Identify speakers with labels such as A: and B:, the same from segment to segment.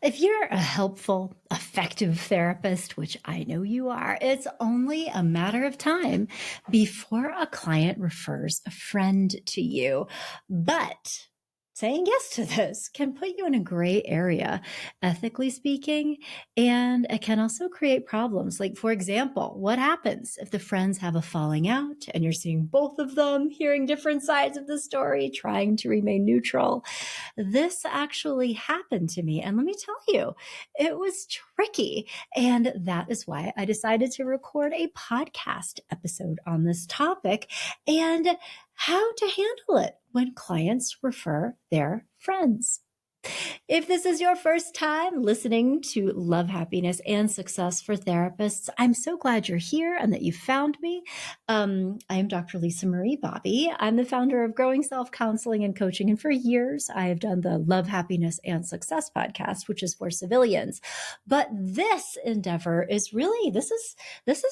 A: If you're a helpful, effective therapist, which I know you are, it's only a matter of time before a client refers a friend to you. But saying yes to this can put you in a gray area, ethically speaking, and it can also create problems. Like, for example, what happens if the friends have a falling out and you're seeing both of them, hearing different sides of the story, trying to remain neutral? This actually happened to me. And let me tell you, it was tricky. And that is why I decided to record a podcast episode on this topic and how to handle it when clients refer their friends. If this is your first time listening to Love, Happiness, and Success for Therapists, I'm so glad you're here and that you found me. I am Dr. Lisa Marie Bobby. I'm the founder of Growing Self Counseling and Coaching. And for years, I have done the Love, Happiness, and Success podcast, which is for civilians. But this endeavor is really, this is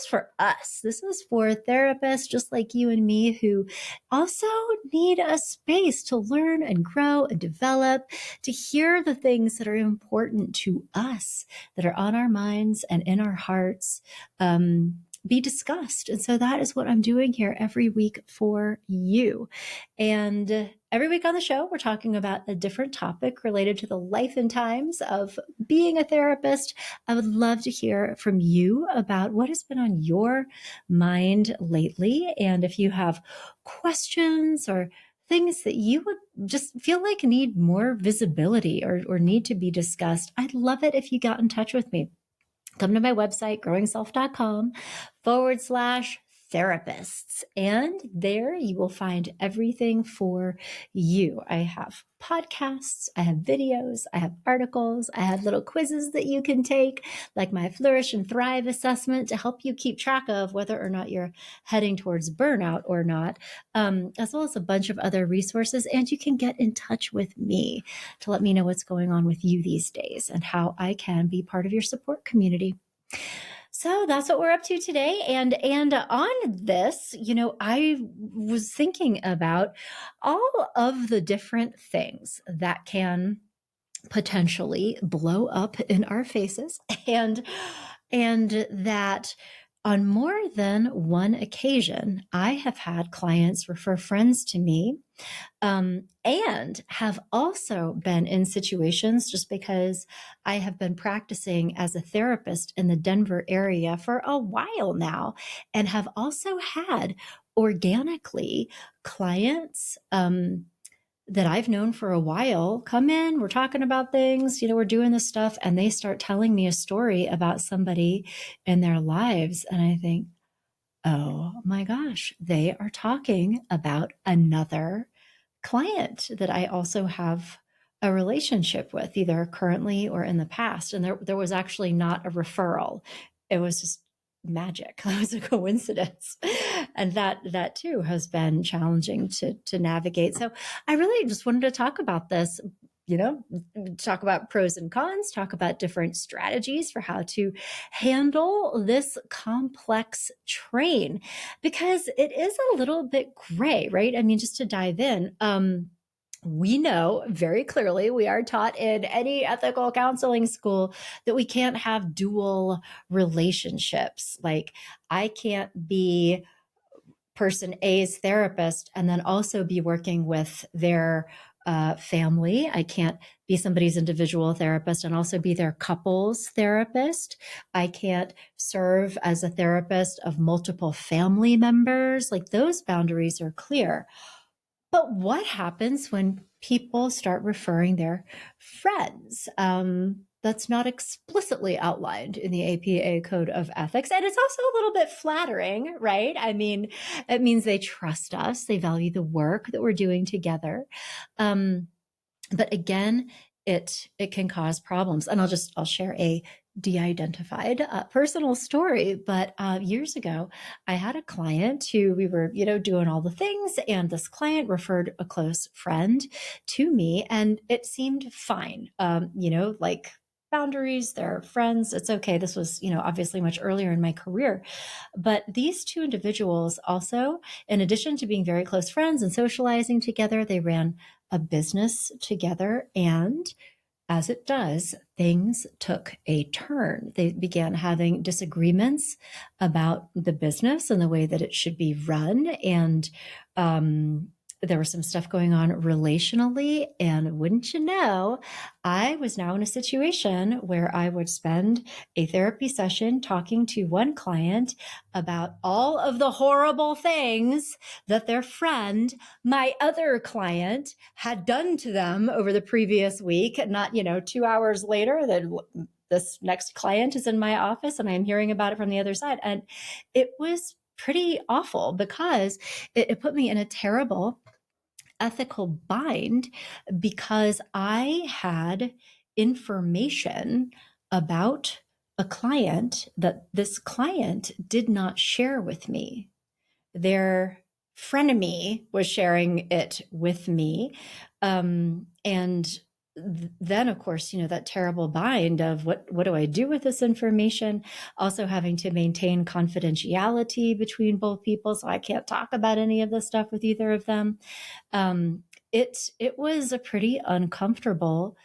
A: for us. This is for therapists just like you and me who also need a space to learn and grow and develop, to hear the things that are important to us, that are on our minds and in our hearts, be discussed. And so that is what I'm doing here every week for you. And every week on the show, we're talking about a different topic related to the life and times of being a therapist. I would love to hear from you about what has been on your mind lately. And if you have questions or things that you would just feel like need more visibility or need to be discussed, I'd love it if you got in touch with me. Come to my website, growingself.com/therapists. And there you will find everything for you. I have podcasts, I have videos, I have articles, I have little quizzes that you can take, like my Flourish and Thrive assessment to help you keep track of whether or not you're heading towards burnout or not, as well as a bunch of other resources. And you can get in touch with me to let me know what's going on with you these days and how I can be part of your support community. So that's what we're up to today. And on this, I was thinking about all of the different things that can potentially blow up in our faces and that on more than one occasion, I have had clients refer friends to me, and have also been in situations just because I have been practicing as a therapist in the Denver area for a while now, and have also had organically clients, that I've known for a while come in, we're talking about things, we're doing this stuff, and they start telling me a story about somebody in their lives. And I think, oh my gosh, they are talking about another client that I also have a relationship with, either currently or in the past. And there was actually not a referral. It was just magic. It was a coincidence. And that too has been challenging to navigate. So I really just wanted to talk about this, talk about pros and cons, talk about different strategies for how to handle this complex train, because it is a little bit gray, right? I mean, just to dive in, we know very clearly, we are taught in any ethical counseling school that we can't have dual relationships. Like, I can't be person A's therapist and then also be working with their family. I can't be somebody's individual therapist and also be their couples therapist. I can't serve as a therapist of multiple family members. Like, those boundaries are clear. But what happens when people start referring their friends? That's not explicitly outlined in the APA Code of Ethics. And it's also a little bit flattering, right? I mean, it means they trust us, they value the work that we're doing together. But again, it can cause problems. And I'll share a de-identified personal story. But years ago, I had a client who we were, doing all the things, and this client referred a close friend to me, and it seemed fine. Like, boundaries, they're friends, it's okay. This was, obviously much earlier in my career. But these two individuals also, in addition to being very close friends and socializing together, they ran a business together, and as it does, things took a turn. They began having disagreements about the business and the way that it should be run. And there was some stuff going on relationally. And wouldn't you know, I was now in a situation where I would spend a therapy session talking to one client about all of the horrible things that their friend, my other client, had done to them over the previous week. Not, 2 hours later, that this next client is in my office and I'm hearing about it from the other side. And it was pretty awful because it put me in a terrible ethical bind because I had information about a client that this client did not share with me. Their frenemy was sharing it with me. And then, of course, that terrible bind of what do I do with this information? Also having to maintain confidentiality between both people. So I can't talk about any of this stuff with either of them. It was a pretty uncomfortable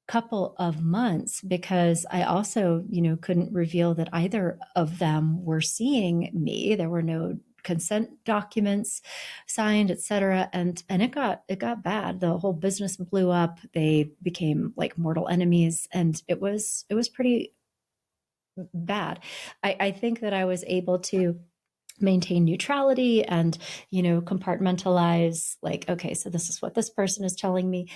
A: couple of months because I also, couldn't reveal that either of them were seeing me. There were no consent documents signed, etc. And it got bad. The whole business blew up. They became like mortal enemies, and it was pretty bad. I think that I was able to maintain neutrality and compartmentalize, like, okay, so this is what this person is telling me,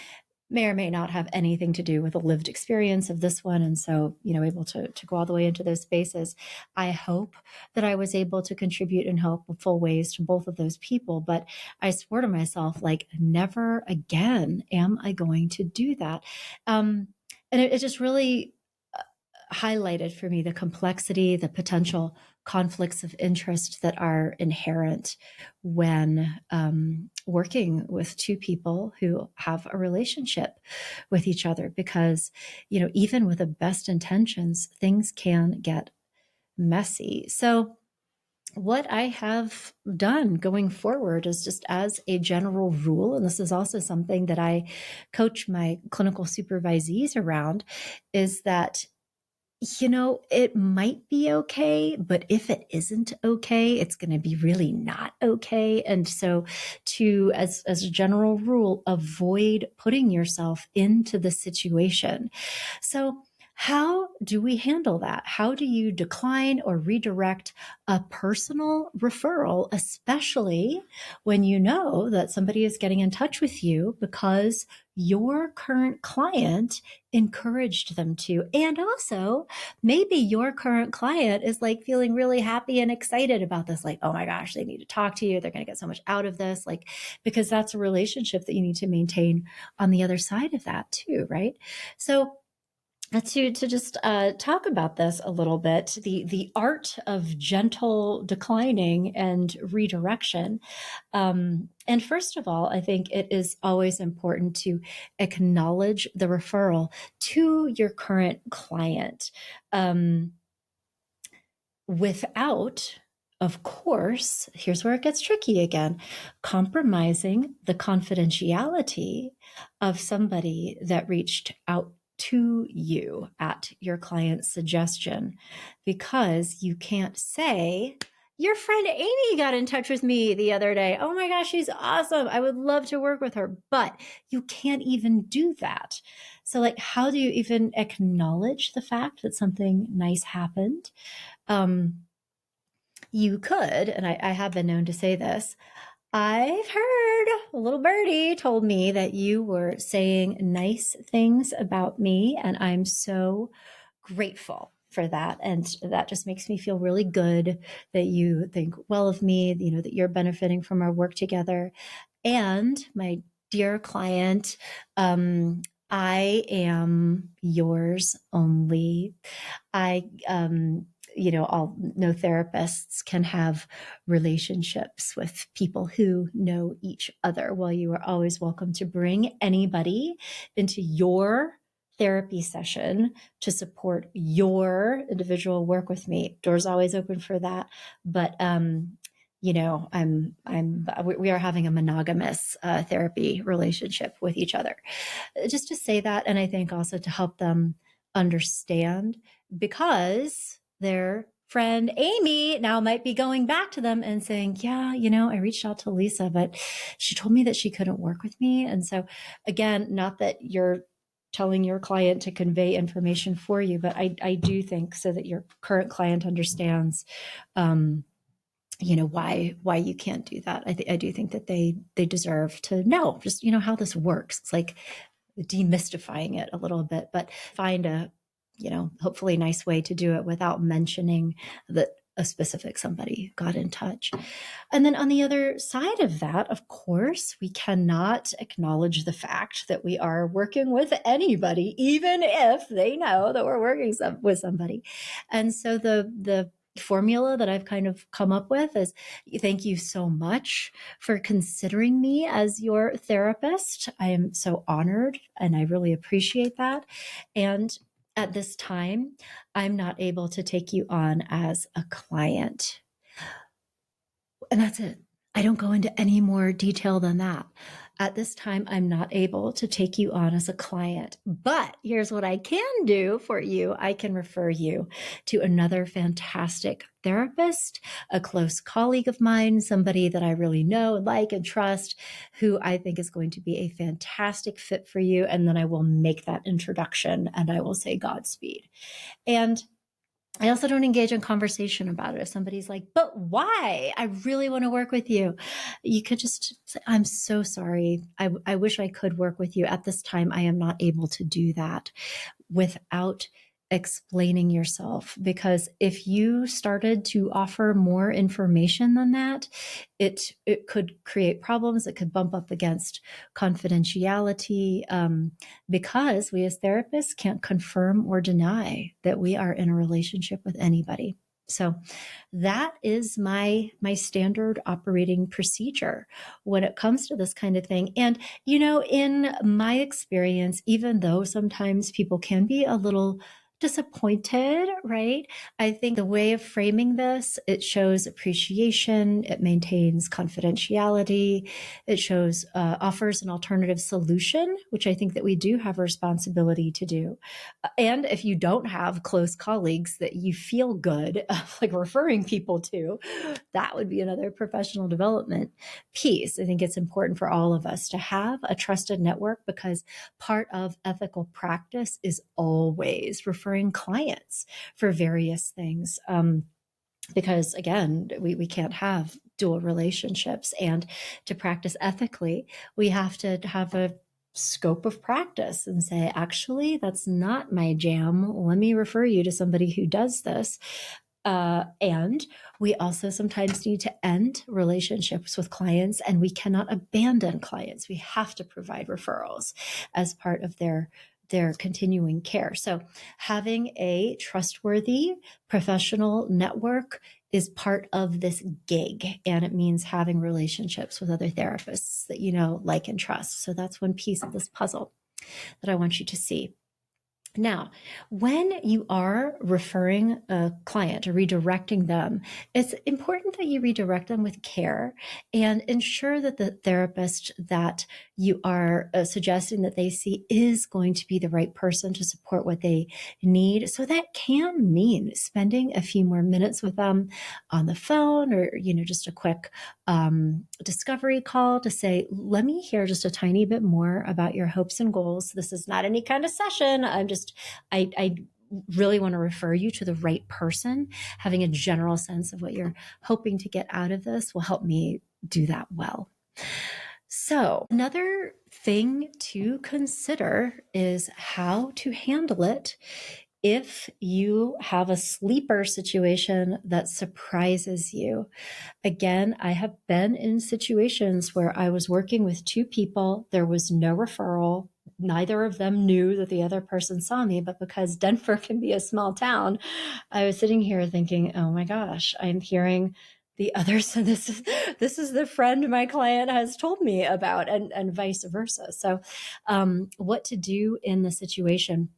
A: may or may not have anything to do with the lived experience of this one. And so, able to go all the way into those spaces. I hope that I was able to contribute in helpful ways to both of those people. But I swore to myself, like, never again am I going to do that. And it just really highlighted for me the complexity, the potential conflicts of interest that are inherent when working with two people who have a relationship with each other. Because, even with the best intentions, things can get messy. So, what I have done going forward is, just as a general rule, and this is also something that I coach my clinical supervisees around, is that it might be okay, but if it isn't okay, it's going to be really not okay. And so as a general rule, avoid putting yourself into the situation. So how do we handle that? How do you decline or redirect a personal referral, especially when you know that somebody is getting in touch with you because your current client encouraged them to? And also, maybe your current client is like feeling really happy and excited about this, like, oh my gosh, they need to talk to you. They're going to get so much out of this, like, because that's a relationship that you need to maintain on the other side of that too, right? So to just talk about this a little bit, the art of gentle declining and redirection. And first of all, I think it is always important to acknowledge the referral to your current client, without, of course, here's where it gets tricky again, compromising the confidentiality of somebody that reached out to you at your client's suggestion. Because you can't say, your friend Amy got in touch with me the other day. Oh my gosh, she's awesome. I would love to work with her. But you can't even do that. So, like, how do you even acknowledge the fact that something nice happened? You could, and I have been known to say this, I've heard a little birdie told me that you were saying nice things about me, and I'm so grateful for that. And that just makes me feel really good that you think well of me, that you're benefiting from our work together. And my dear client, I am yours only. All no therapists can have relationships with people who know each other. Well, you are always welcome to bring anybody into your therapy session to support your individual work with me. Doors always open for that. But we are having a monogamous therapy relationship with each other. Just to say that, and I think also to help them understand, because their friend Amy now might be going back to them and saying, yeah, I reached out to Lisa, but she told me that she couldn't work with me. And so again, not that you're telling your client to convey information for you, but I do think so that your current client understands, why you can't do that. I do think that they deserve to know just, how this works. It's like demystifying it a little bit, but find a, hopefully nice way to do it without mentioning that a specific somebody got in touch. And then on the other side of that, of course, we cannot acknowledge the fact that we are working with anybody, even if they know that we're working with somebody. And so the formula that I've kind of come up with is, thank you so much for considering me as your therapist. I am so honored and I really appreciate that. And at this time, I'm not able to take you on as a client. And that's it. I don't go into any more detail than that. At this time, I'm not able to take you on as a client, but here's what I can do for you. I can refer you to another fantastic therapist, a close colleague of mine, somebody that I really know, like, and trust, who I think is going to be a fantastic fit for you. And then I will make that introduction and I will say Godspeed. And I also don't engage in conversation about it. If somebody's like, but why? I really want to work with you. You could just say, I'm so sorry. I wish I could work with you. At this time, I am not able to do that, without explaining yourself. Because if you started to offer more information than that, it could create problems. It could bump up against confidentiality, because we as therapists can't confirm or deny that we are in a relationship with anybody. So that is my standard operating procedure when it comes to this kind of thing. And, in my experience, even though sometimes people can be a little disappointed, right? I think the way of framing this, it shows appreciation, it maintains confidentiality, it shows, offers an alternative solution, which I think that we do have a responsibility to do. And if you don't have close colleagues that you feel good like referring people to, that would be another professional development piece. I think it's important for all of us to have a trusted network, because part of ethical practice is always referring clients for various things. Because again, we can't have dual relationships. And to practice ethically, we have to have a scope of practice and say, actually, that's not my jam. Let me refer you to somebody who does this. And we also sometimes need to end relationships with clients, and we cannot abandon clients. We have to provide referrals as part of their continuing care. So having a trustworthy professional network is part of this gig, and it means having relationships with other therapists that you know, like, and trust. So that's one piece of this puzzle that I want you to see. Now, when you are referring a client or redirecting them, it's important that you redirect them with care and ensure that the therapist that you are suggesting that they see is going to be the right person to support what they need. So that can mean spending a few more minutes with them on the phone, or, just a quick discovery call to say, let me hear just a tiny bit more about your hopes and goals. This is not any kind of session. I really want to refer you to the right person. Having a general sense of what you're hoping to get out of this will help me do that well. So another thing to consider is how to handle it if you have a sleeper situation that surprises you. Again, I have been in situations where I was working with two people. There was no referral. Neither of them knew that the other person saw me, but because Denver can be a small town, I was sitting here thinking, oh my gosh, I'm hearing the other. So this is the friend my client has told me about, and vice versa. So what to do in the situation?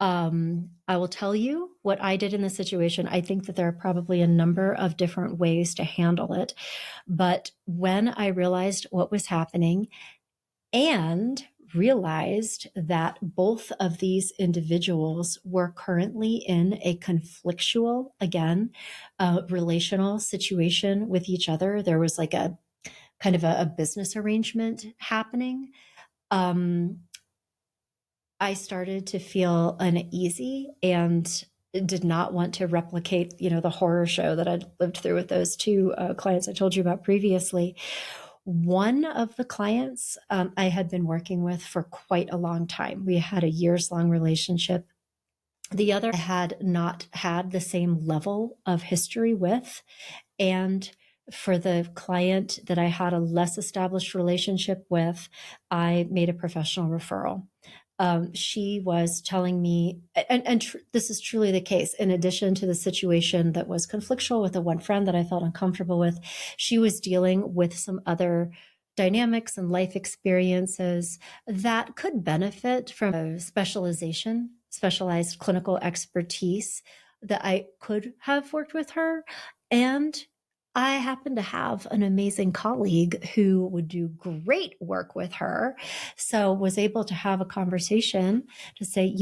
A: I will tell you what I did in this situation. I think that there are probably a number of different ways to handle it. But when I realized what was happening and realized that both of these individuals were currently in a conflictual, again, relational situation with each other, there was like a kind of a business arrangement happening. Um, I started to feel uneasy and did not want to replicate, the horror show that I'd lived through with those two clients I told you about previously. One of the clients I had been working with for quite a long time. We had a years long relationship. The other I had not had the same level of history with. And for the client that I had a less established relationship with, I made a professional referral. She was telling me, and this is truly the case, in addition to the situation that was conflictual with the one friend that I felt uncomfortable with, she was dealing with some other dynamics and life experiences that could benefit from a specialization, specialized clinical expertise that I could have worked with her. And I happen to have an amazing colleague who would do great work with her. So was able to have a conversation to say,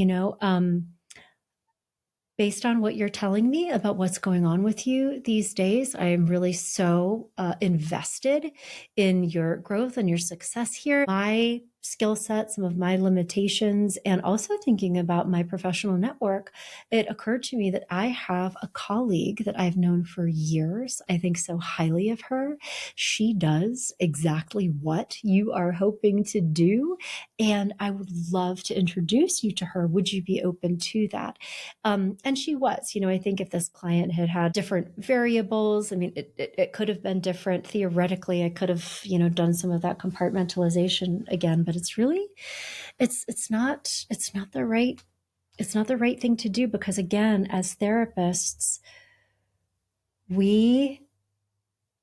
A: based on what you're telling me about what's going on with you these days, I am really so invested in your growth and your success here. My skill set, some of my limitations, and also thinking about my professional network, it occurred to me that I have a colleague that I've known for years. I think so highly of her. She does exactly what you are hoping to do. And I would love to introduce you to her. Would you be open to that? And she was, I think if this client had had different variables, I mean, it could have been different. Theoretically, I could have, done some of that compartmentalization again, but it's really, it's not the right thing to do, because again, as therapists, we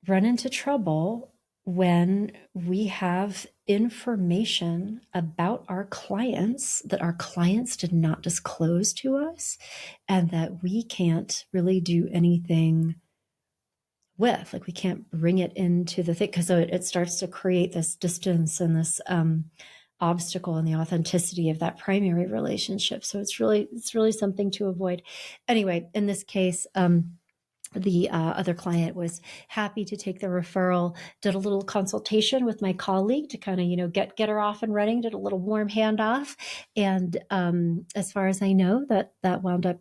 A: run into trouble when we have information about our clients that our clients did not disclose to us and that we can't really do anything with. Like, we can't bring it into the thing, because it starts to create this distance and this obstacle in the authenticity of that primary relationship. So it's really something to avoid. Anyway, in this case, the other client was happy to take the referral, did a little consultation with my colleague to kind of, get her off and running, did a little warm handoff. And as far as I know, that wound up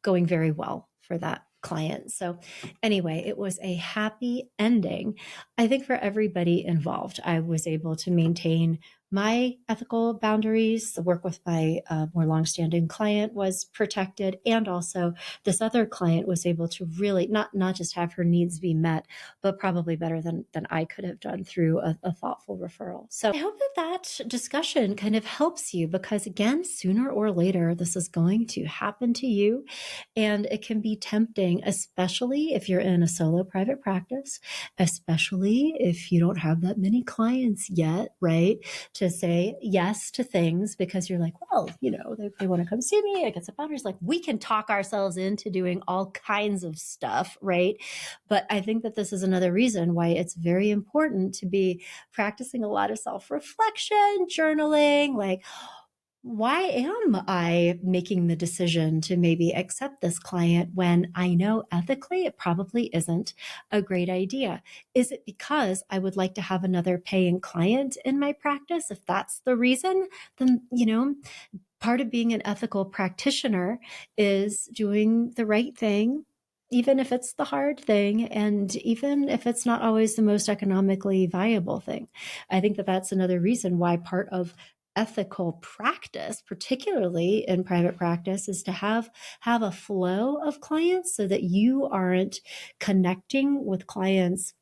A: going very well for that client. So anyway, it was a happy ending, I think, for everybody involved. I was able to maintain my ethical boundaries. The work with my more longstanding client was protected, and also this other client was able to really not just have her needs be met, but probably better than I could have done through a thoughtful referral. So I hope that discussion kind of helps you, because again, sooner or later, this is going to happen to you, and it can be tempting, especially if you're in a solo private practice, especially if you don't have that many clients yet, right? To say yes to things because you're like, well, they want to come see me. I get some boundaries. Like, we can talk ourselves into doing all kinds of stuff, right? But I think that this is another reason why it's very important to be practicing a lot of self-reflection, journaling, like, why am I making the decision to maybe accept this client when I know ethically it probably isn't a great idea? Is it because I would like to have another paying client in my practice? If that's the reason, then, part of being an ethical practitioner is doing the right thing, even if it's the hard thing, and even if it's not always the most economically viable thing. I think that that's another reason why part of ethical practice, particularly in private practice, is to have a flow of clients so that you aren't connecting with clients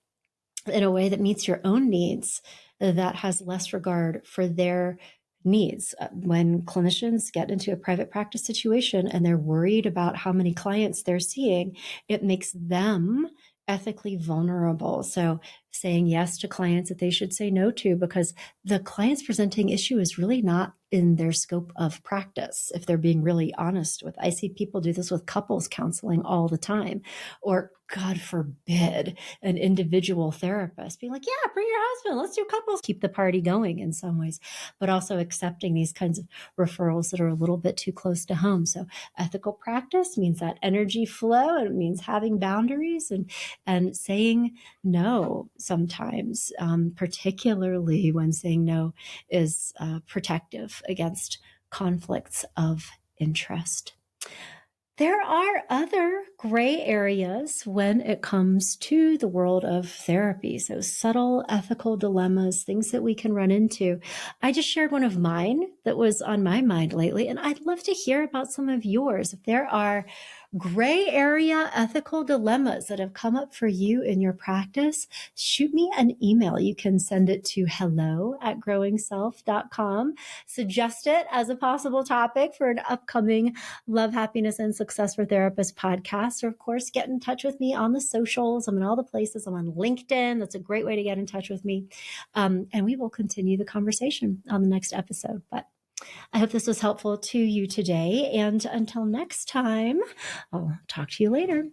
A: in a way that meets your own needs, that has less regard for their needs. When clinicians get into a private practice situation and they're worried about how many clients they're seeing, it makes them ethically vulnerable. So saying yes to clients that they should say no to because the client's presenting issue is really not in their scope of practice. If they're being really honest with, I see people do this with couples counseling all the time, or God forbid, an individual therapist being like, yeah, bring your husband, let's do couples, keep the party going in some ways, but also accepting these kinds of referrals that are a little bit too close to home. So ethical practice means that energy flow, and it means having boundaries and saying no sometimes, particularly when saying no is protective against conflicts of interest. There are other gray areas when it comes to the world of therapy. So subtle ethical dilemmas, things that we can run into. I just shared one of mine that was on my mind lately, and I'd love to hear about some of yours. If there are gray area ethical dilemmas that have come up for you in your practice, shoot me an email. You can send it to hello@growingself.com. Suggest it as a possible topic for an upcoming Love, Happiness, and Success for Therapists podcast. Or, of course, get in touch with me on the socials. I'm in all the places. I'm on LinkedIn. That's a great way to get in touch with me. And we will continue the conversation on the next episode. But I hope this was helpful to you today. And until next time, I'll talk to you later.